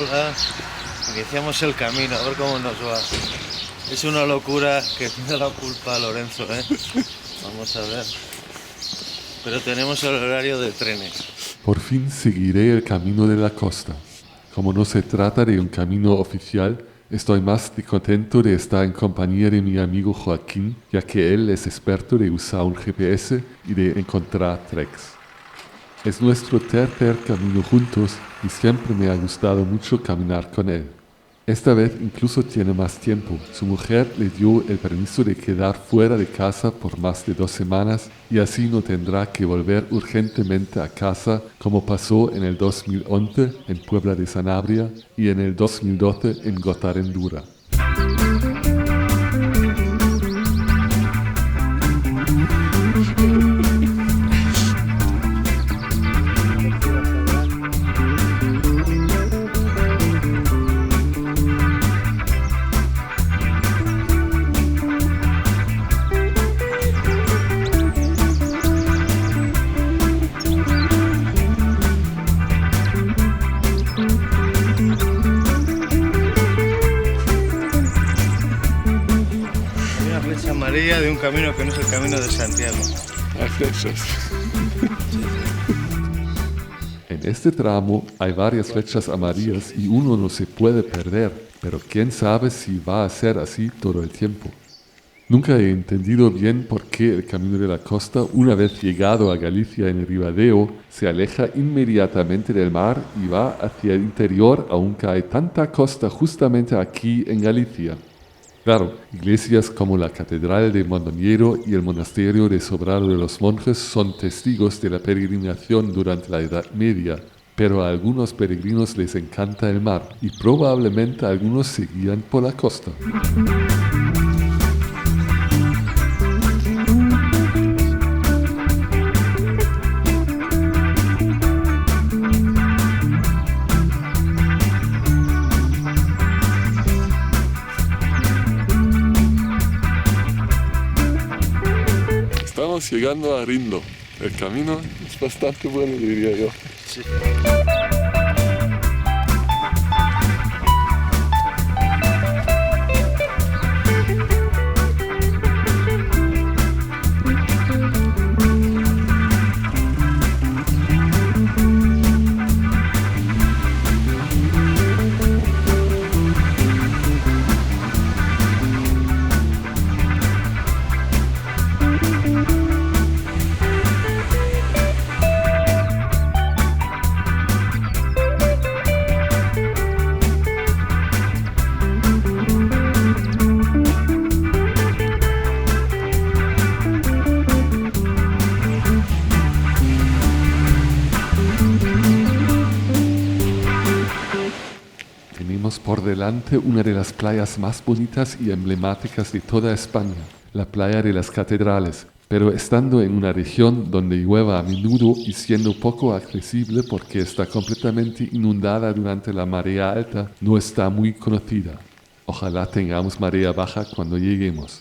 Hola, iniciamos el camino, a ver cómo nos va. Es una locura que tiene la culpa Lorenzo, ¿eh? Vamos a ver. Pero tenemos el horario de trenes. Por fin seguiré el camino de la costa. Como no se trata de un camino oficial, estoy más que contento de estar en compañía de mi amigo Joaquín, ya que él es experto de usar un GPS y de encontrar treks. Es nuestro tercer camino juntos y siempre me ha gustado mucho caminar con él. Esta vez incluso tiene más tiempo. Su mujer le dio el permiso de quedar fuera de casa por más de 2 semanas y así no tendrá que volver urgentemente a casa como pasó en el 2011 en Puebla de Sanabria y en el 2012 en Gotarendura. Amarilla de un camino que no es el camino de Santiago. Hay flechas. En este tramo hay varias flechas amarillas y uno no se puede perder, pero quién sabe si va a ser así todo el tiempo. Nunca he entendido bien por qué el camino de la costa, una vez llegado a Galicia en el Ribadeo, se aleja inmediatamente del mar y va hacia el interior, aunque hay tanta costa justamente aquí en Galicia. Claro, iglesias como la Catedral de Mondoñedo y el Monasterio de Sobrado de los Monjes son testigos de la peregrinación durante la Edad Media, pero a algunos peregrinos les encanta el mar y probablemente algunos se guían por la costa. Estamos llegando a Rindo. El camino es bastante bueno, diría yo. Sí. Tenemos por delante una de las playas más bonitas y emblemáticas de toda España, la playa de las Catedrales, pero estando en una región donde llueve a menudo y siendo poco accesible porque está completamente inundada durante la marea alta, no está muy conocida. Ojalá tengamos marea baja cuando lleguemos.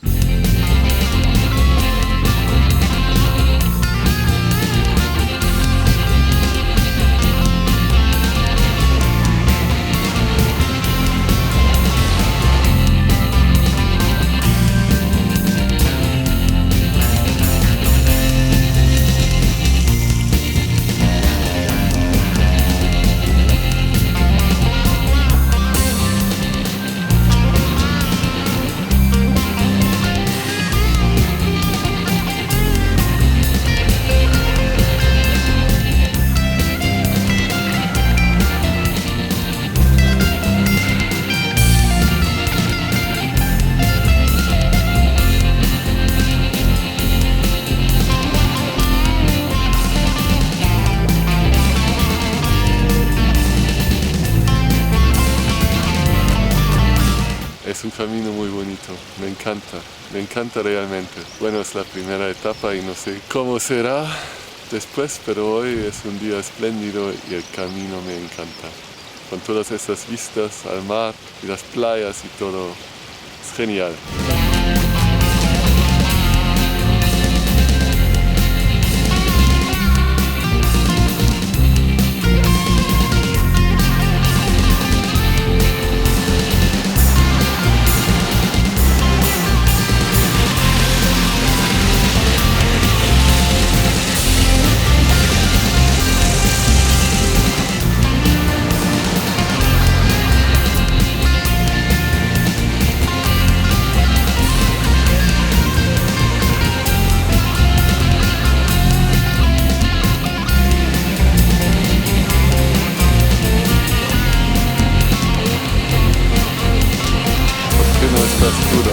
Es un camino muy bonito, me encanta realmente. Bueno, es la primera etapa y no sé cómo será después, pero hoy es un día espléndido y el camino me encanta. Con todas esas vistas al mar y las playas y todo, es genial. estás duro.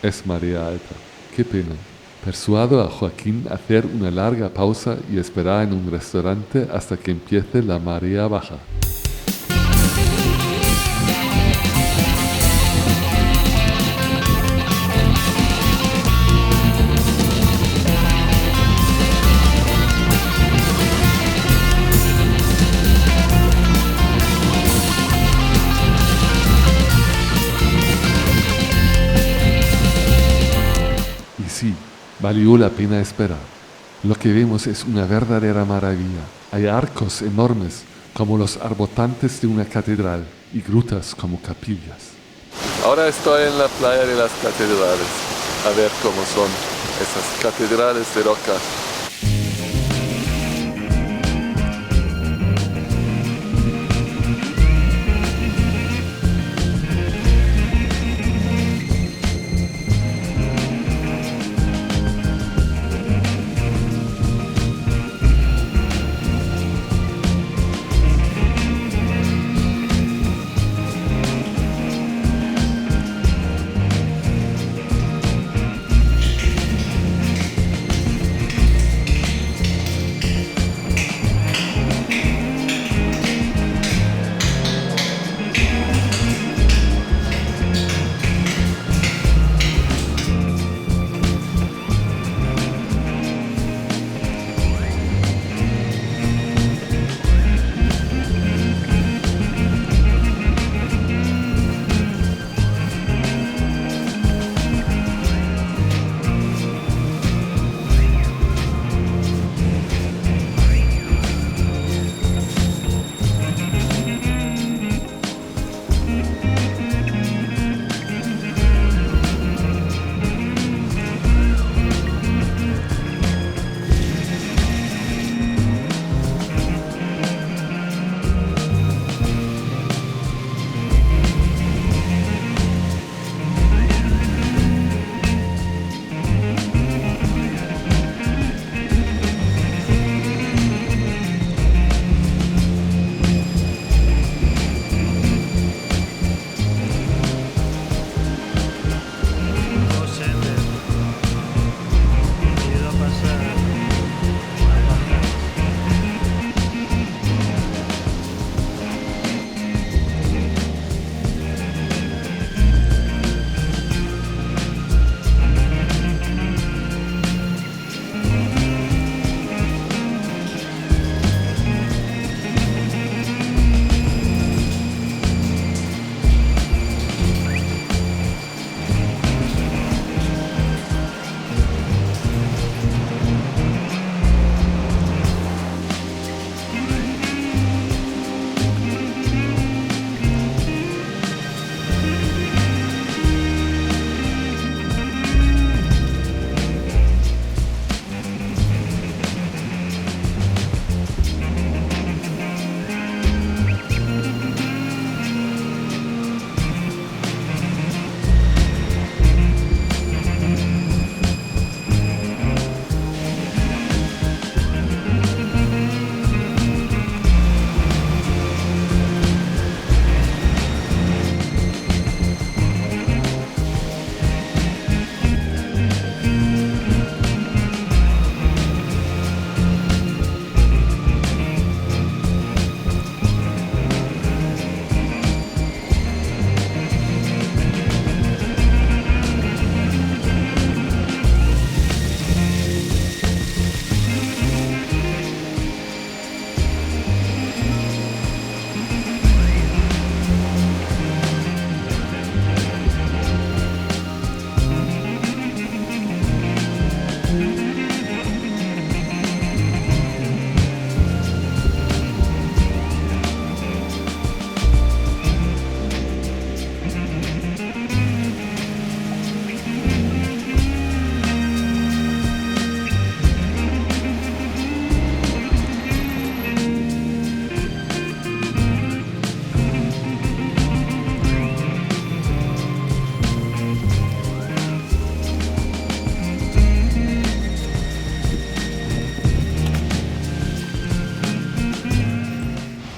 Es marea alta. Qué pena. Persuado a Joaquín a hacer una larga pausa y esperar en un restaurante hasta que empiece la marea baja. Y sí, valió la pena esperar. Lo que vemos es una verdadera maravilla. Hay arcos enormes, como los arbotantes de una catedral, y grutas como capillas. Ahora estoy en la playa de las catedrales, a ver cómo son esas catedrales de roca.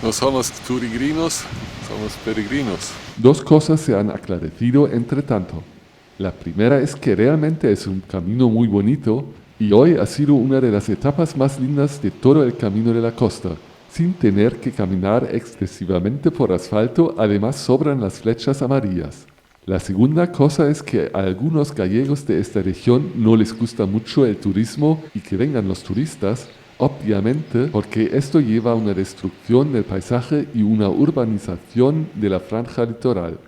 No somos peregrinos, somos peregrinos. Dos cosas se han aclarecido entre tanto. La primera es que realmente es un camino muy bonito y hoy ha sido una de las etapas más lindas de todo el Camino de la Costa. Sin tener que caminar excesivamente por asfalto, además sobran las flechas amarillas. La segunda cosa es que a algunos gallegos de esta región no les gusta mucho el turismo y que vengan los turistas, obviamente porque esto lleva a una destrucción del paisaje y una urbanización de la franja litoral.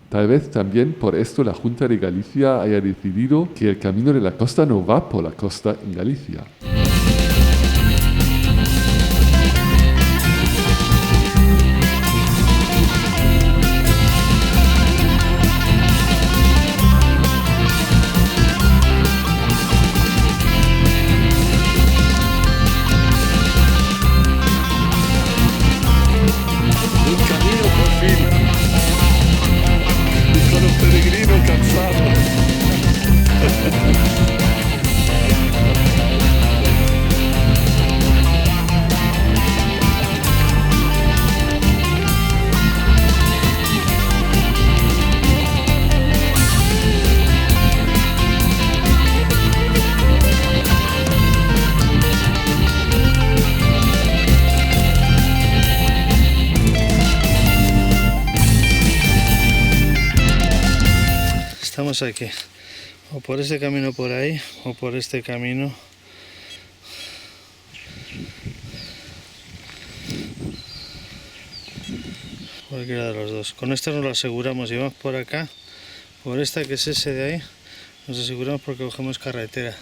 Tal vez también por esto la Junta de Galicia haya decidido que el Camino de la Costa no va por la costa en Galicia. Estamos aquí, o por este camino por ahí, o por este camino. Cualquiera de los dos. Con esta nos lo aseguramos, y vamos por acá, por esta que es ese de ahí, nos aseguramos porque cogemos carretera.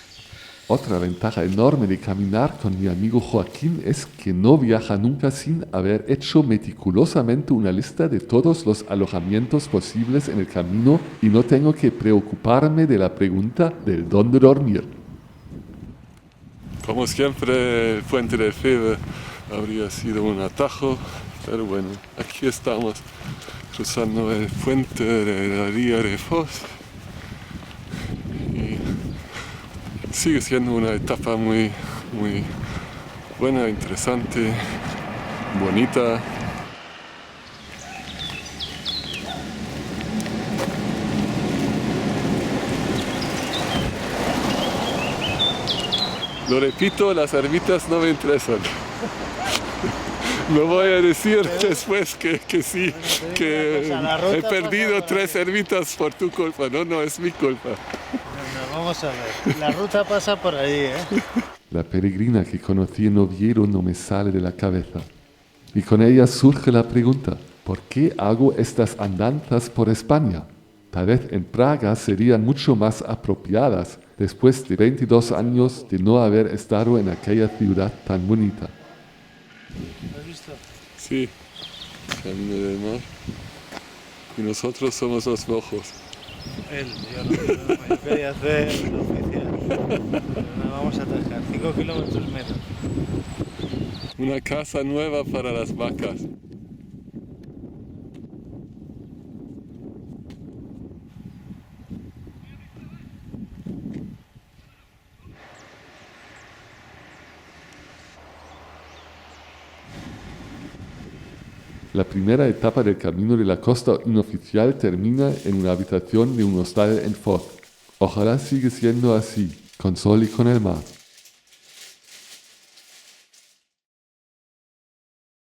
Otra ventaja enorme de caminar con mi amigo Joaquín es que no viaja nunca sin haber hecho meticulosamente una lista de todos los alojamientos posibles en el camino y no tengo que preocuparme de la pregunta del dónde dormir. Como siempre, el puente de Feve habría sido un atajo, pero bueno, aquí estamos cruzando el puente de la Ría de Foz. Sigue siendo una etapa muy buena, interesante, bonita. Lo repito, las ermitas no me interesan. No voy a decir después que sí, que he perdido 3 ermitas por tu culpa. No es mi culpa. Vamos a ver, la ruta pasa por ahí, ¿eh? La peregrina que conocí en Oviedo no me sale de la cabeza. Y con ella surge la pregunta, ¿por qué hago estas andanzas por España? Tal vez en Praga serían mucho más apropiadas después de 22 años de no haber estado en aquella ciudad tan bonita. ¿Has visto? Sí, Camino del Mar. Y nosotros somos los rojos. Yo quería hacer oficial. Nos vamos a atajar 5 kilómetros menos. Una casa nueva para las vacas. La primera etapa del Camino de la Costa inoficial termina en una habitación de un hostal en Foz. Ojalá siga siendo así, con sol y con el mar.